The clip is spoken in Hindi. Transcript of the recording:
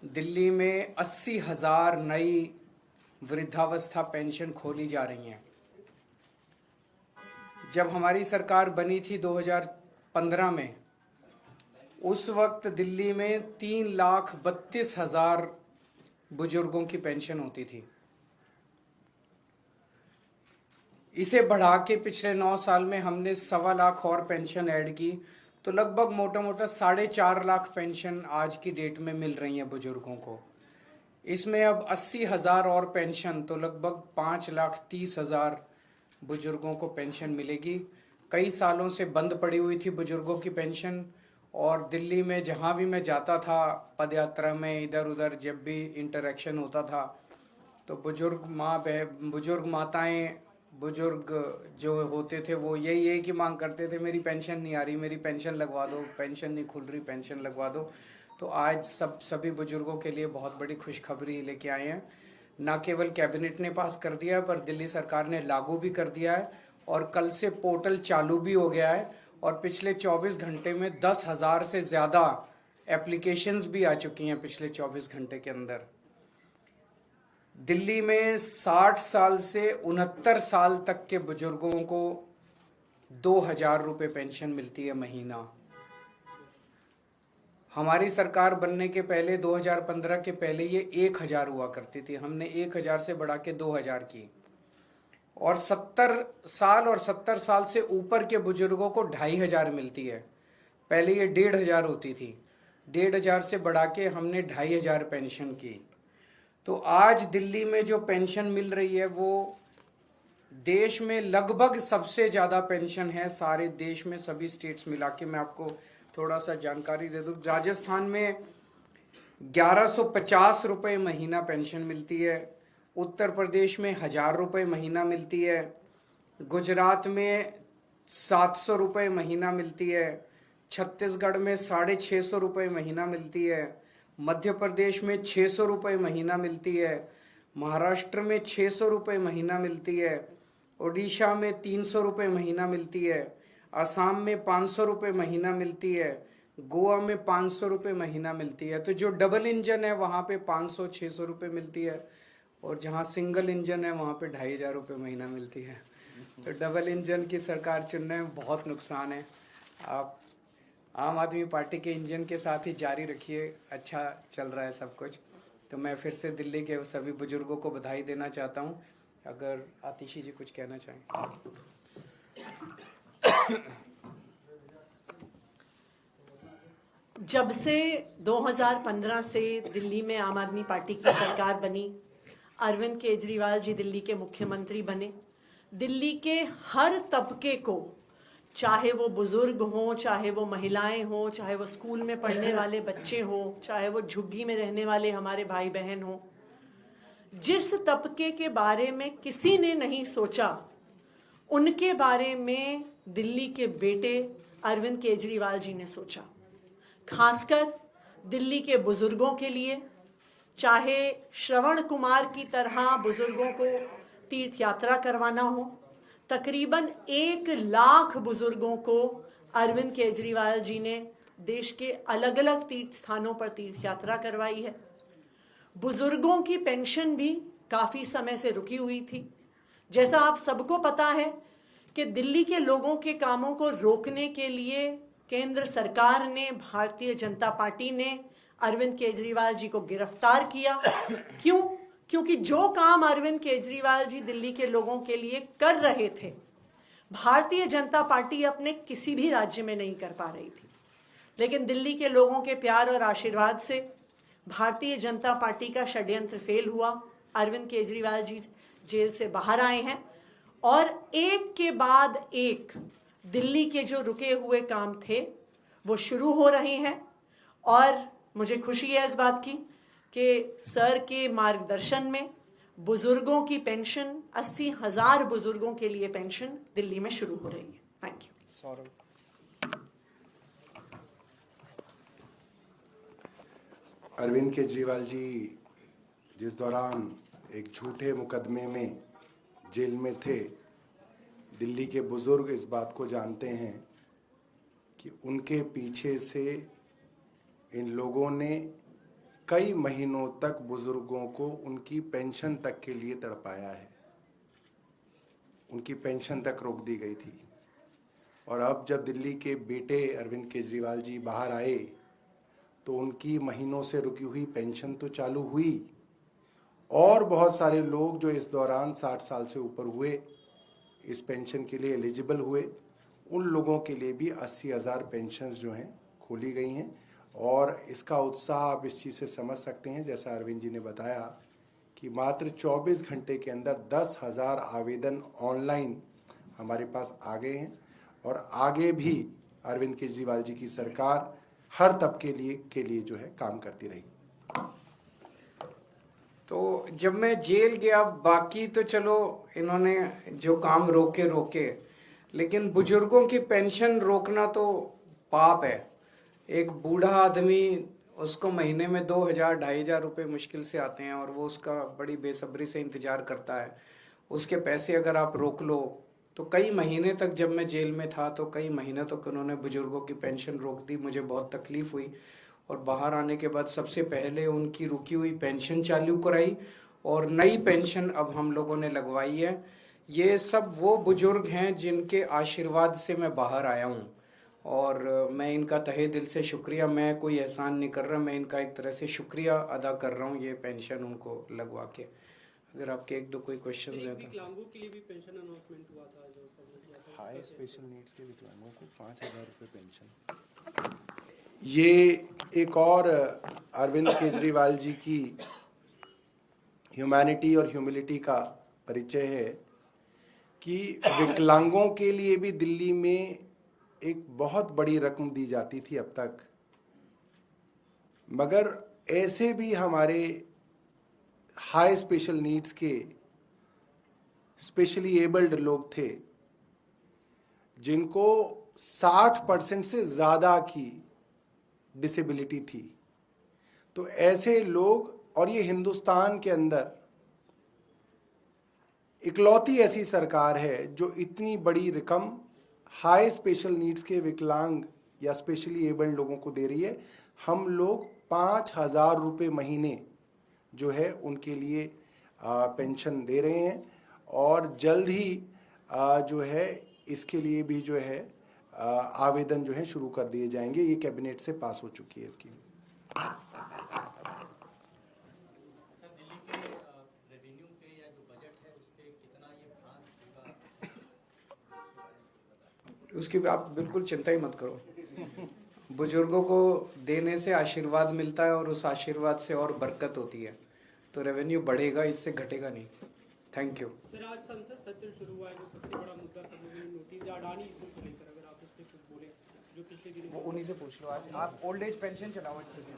दिल्ली में 80,000 नई वृद्धावस्था पेंशन खोली जा रही हैं। जब हमारी सरकार बनी थी 2015 में, उस वक्त दिल्ली में 3,32,000 बुजुर्गों की पेंशन होती थी। इसे बढ़ा के पिछले 9 साल में हमने 1.25 लाख और पेंशन ऐड की, तो लगभग मोटा मोटा 4.5 लाख पेंशन आज की डेट में मिल रही है बुजुर्गों को। इसमें अब 80,000 और पेंशन, तो लगभग 5,30,000 बुजुर्गों को पेंशन मिलेगी। कई सालों से बंद पड़ी हुई थी बुजुर्गों की पेंशन, और दिल्ली में जहाँ भी मैं जाता था पदयात्रा में, इधर उधर जब भी इंटरेक्शन होता था, तो बुजुर्ग माताएं, बुजुर्ग जो होते थे वो यही की मांग करते थे, मेरी पेंशन नहीं आ रही, मेरी पेंशन लगवा दो, पेंशन नहीं खुल रही, पेंशन लगवा दो। तो आज सभी बुजुर्गों के लिए बहुत बड़ी खुशखबरी लेके आए हैं। न केवल कैबिनेट ने पास कर दिया है, पर दिल्ली सरकार ने लागू भी कर दिया है, और कल से पोर्टल चालू भी हो गया है, और पिछले 24 घंटे में 10,000 से ज़्यादा एप्लीकेशंस भी आ चुकी हैं पिछले 24 घंटे के अंदर। दिल्ली में 60 साल से 69 साल तक के बुजुर्गों को 2,000 रुपये पेंशन मिलती है महीना। हमारी सरकार बनने के पहले 2015 के पहले ये 1,000 हुआ करती थी। हमने 1,000 से बढ़ा के 2,000 की, और 70 साल और 70 साल से ऊपर के बुजुर्गों को 2,500 मिलती है। पहले ये 1,500 होती थी, 1,500 से बढ़ा के हमने 2,500 पेंशन की। तो आज दिल्ली में जो पेंशन मिल रही है वो देश में लगभग सबसे ज़्यादा पेंशन है सारे देश में, सभी स्टेट्स मिला के। मैं आपको थोड़ा सा जानकारी दे दूं। राजस्थान में 1,150 रुपये महीना पेंशन मिलती है, उत्तर प्रदेश में 1,000 रुपये महीना मिलती है, गुजरात में 700 रुपये महीना मिलती है, छत्तीसगढ़ में 650 रुपये महीना मिलती है, मध्य प्रदेश में 600 रुपये महीना मिलती है, महाराष्ट्र में 600 रुपये महीना मिलती है, उड़ीसा में 300 रुपये महीना मिलती है, असम में 500 रुपये महीना मिलती है, गोवा में 500 रुपये महीना मिलती है। तो जो डबल इंजन है वहाँ पे 500-600 रुपये मिलती है, और जहाँ सिंगल इंजन है वहाँ पे 2,500 रुपये महीना मिलती है। तो डबल इंजन की सरकार चुनने में बहुत नुकसान है। आप आम आदमी पार्टी के इंजन के साथ ही जारी रखिए, अच्छा चल रहा है सब कुछ। तो मैं फिर से दिल्ली के सभी बुजुर्गों को बधाई देना चाहता हूँ। अगर आतिशी जी कुछ कहना चाहें। जब से 2015 से दिल्ली में आम आदमी पार्टी की सरकार बनी, अरविंद केजरीवाल जी दिल्ली के मुख्यमंत्री बने, दिल्ली के हर तबके को, चाहे वो बुजुर्ग हों, चाहे वो महिलाएं हों, चाहे वो स्कूल में पढ़ने वाले बच्चे हों, चाहे वो झुग्गी में रहने वाले हमारे भाई बहन हों, जिस तबके के बारे में किसी ने नहीं सोचा, उनके बारे में दिल्ली के बेटे अरविंद केजरीवाल जी ने सोचा। खासकर दिल्ली के बुजुर्गों के लिए, चाहे श्रवण कुमार की तरह बुजुर्गों को तीर्थ यात्रा करवाना हो, तकरीबन 1 लाख बुजुर्गों को अरविंद केजरीवाल जी ने देश के अलग अलग तीर्थ स्थानों पर तीर्थ यात्रा करवाई है। बुजुर्गों की पेंशन भी काफ़ी समय से रुकी हुई थी। जैसा आप सबको पता है कि दिल्ली के लोगों के कामों को रोकने के लिए केंद्र सरकार ने, भारतीय जनता पार्टी ने अरविंद केजरीवाल जी को गिरफ्तार किया। क्यों? क्योंकि जो काम अरविंद केजरीवाल जी दिल्ली के लोगों के लिए कर रहे थे, भारतीय जनता पार्टी अपने किसी भी राज्य में नहीं कर पा रही थी। लेकिन दिल्ली के लोगों के प्यार और आशीर्वाद से भारतीय जनता पार्टी का षड्यंत्र फेल हुआ। अरविंद केजरीवाल जी जेल से बाहर आए हैं, और एक के बाद एक दिल्ली के जो रुके हुए काम थे वो शुरू हो रहे हैं। और मुझे खुशी है इस बात की कि सर के मार्गदर्शन में बुजुर्गों की पेंशन, 80,000 बुजुर्गों के लिए पेंशन दिल्ली में शुरू हो रही है। Thank you. सौरभ। अरविंद केजरीवाल जी जिस दौरान एक झूठे मुकदमे में जेल में थे, दिल्ली के बुजुर्ग इस बात को जानते हैं कि उनके पीछे से इन लोगों ने कई महीनों तक बुजुर्गों को उनकी पेंशन तक के लिए तड़पाया है। उनकी पेंशन तक रोक दी गई थी। और अब जब दिल्ली के बेटे अरविंद केजरीवाल जी बाहर आए तो उनकी महीनों से रुकी हुई पेंशन तो चालू हुई, और बहुत सारे लोग जो इस दौरान 60 साल से ऊपर हुए इस पेंशन के लिए एलिजिबल हुए, उन लोगों के लिए भी 80,000 पेंशन्स जो हैं खोली गई हैं। और इसका उत्साह आप इस चीज़ से समझ सकते हैं, जैसा अरविंद जी ने बताया कि मात्र 24 घंटे के अंदर 10,000 आवेदन ऑनलाइन हमारे पास आ गए हैं। और आगे भी अरविंद केजरीवाल जी की सरकार हर तबके के लिए जो है काम करती रही। तो जब मैं जेल गया, बाकी तो चलो इन्होंने जो काम रोके, लेकिन बुजुर्गों की पेंशन रोकना तो पाप है। एक बूढ़ा आदमी, उसको महीने में 2,000-2,500 रुपए मुश्किल से आते हैं और वो उसका बड़ी बेसब्री से इंतजार करता है। उसके पैसे अगर आप रोक लो तो कई महीने तक, जब मैं जेल में था तो कई महीने तक उन्होंने बुजुर्गों की पेंशन रोक दी। मुझे बहुत तकलीफ हुई और बाहर आने के बाद सबसे पहले उनकी रुकी हुई पेंशन चालू कराई और नई पेंशन अब हम लोगों ने लगवाई है। ये सब वो बुजुर्ग हैं जिनके आशीर्वाद से मैं बाहर आया हूँ और मैं इनका तहे दिल से शुक्रिया, मैं कोई एहसान नहीं कर रहा, मैं इनका एक तरह से शुक्रिया अदा कर रहा हूँ ये पेंशन उनको लगवा के। अगर आपके एक दो कोई क्वेश्चन हैं तो। विकलांगों के लिए भी पेंशन अनाउंसमेंट हुआ था जो सबने किया था। हाई स्पेशल नीड्स के विकलांगों को 5,000 रुपये पेंशन। ये एक और अरविंद केजरीवाल जी की ह्यूमैनिटी और ह्यूमिलिटी का परिचय है कि विकलांगों के लिए भी दिल्ली में एक बहुत बड़ी रकम दी जाती थी अब तक, मगर ऐसे भी हमारे हाई स्पेशल नीड्स के स्पेशली एबल्ड लोग थे जिनको 60% से ज़्यादा की डिसेबिलिटी थी। तो ऐसे लोग, और ये हिंदुस्तान के अंदर इकलौती ऐसी सरकार है जो इतनी बड़ी रकम हाई स्पेशल नीड्स के विकलांग या स्पेशली एबल्ड लोगों को दे रही है। हम लोग 5,000 रुपये महीने जो है उनके लिए पेंशन दे रहे हैं और जल्द ही जो है इसके लिए भी जो है आवेदन जो है शुरू कर दिए जाएंगे। ये कैबिनेट से पास हो चुकी है स्कीम। उसकी आप बिल्कुल चिंता ही मत करो। बुजुर्गों को देने से आशीर्वाद मिलता है और उस आशीर्वाद से और बरकत होती है, तो रेवेन्यू बढ़ेगा, इससे घटेगा नहीं। थैंक यू सर, आज संसद सत्र शुरू हुआ है, जो सबसे बड़ा मुद्दा सब लोगों ने नोटिस या अडानी इशू को लेकर, अगर आप उस पर कुछ बोले जो पिछले दिन वो उन्हीं से पूछ लो। आज आप ओल्ड एज पेंशन चलाओ अच्छे से।